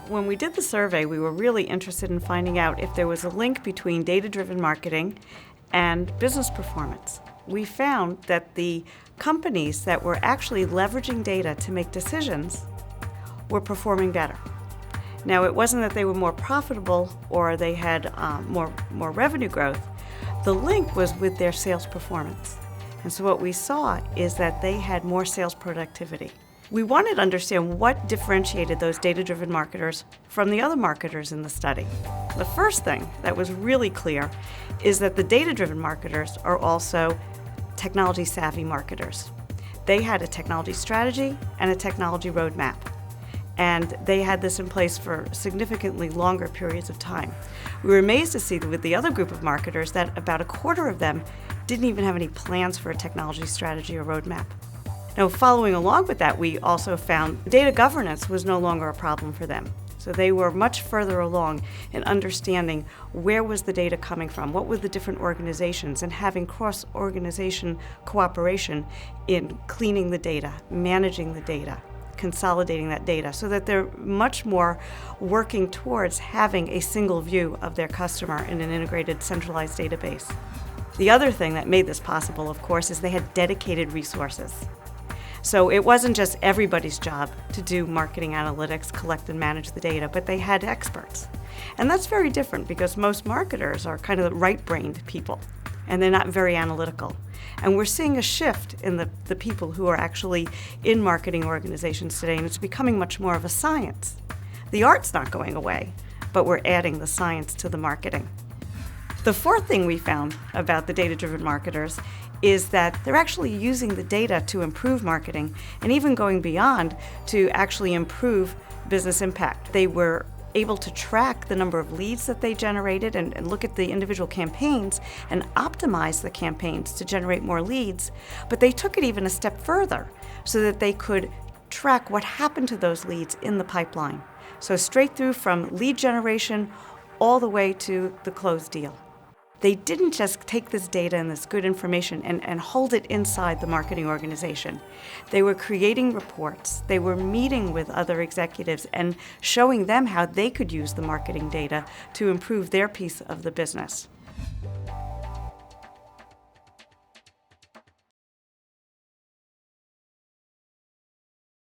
When we did the survey, we were really interested in finding out if there was a link between data-driven marketing and business performance. We found that the companies that were actually leveraging data to make decisions were performing better. Now, it wasn't that they were more profitable or they had more revenue growth. The link was with their sales performance. And so what we saw is that they had more sales productivity. We wanted to understand what differentiated those data-driven marketers from the other marketers in the study. The first thing that was really clear is that the data-driven marketers are also technology-savvy marketers. They had a technology strategy and a technology roadmap, and they had this in place for significantly longer periods of time. We were amazed to see that with the other group of marketers that about a quarter of them didn't even have any plans for a technology strategy or roadmap. Now, following along with that, we also found data governance was no longer a problem for them. So they were much further along in understanding where was the data coming from, what were the different organizations, and having cross-organization cooperation in cleaning the data, managing the data, consolidating that data, so that they're much more working towards having a single view of their customer in an integrated, centralized database. The other thing that made this possible, of course, is they had dedicated resources. So it wasn't just everybody's job to do marketing analytics, collect and manage the data, but they had experts. And that's very different because most marketers are kind of right-brained people, and they're not very analytical. And we're seeing a shift in the people who are actually in marketing organizations today, and it's becoming much more of a science. The art's not going away, but we're adding the science to the marketing. The fourth thing we found about the data-driven marketers is that they're actually using the data to improve marketing and even going beyond to actually improve business impact. They were able to track the number of leads that they generated and look at the individual campaigns and optimize the campaigns to generate more leads, but they took it even a step further so that they could track what happened to those leads in the pipeline. So straight through from lead generation all the way to the closed deal. They didn't just take this data and this good information and hold it inside the marketing organization. They were creating reports. They were meeting with other executives and showing them how they could use the marketing data to improve their piece of the business.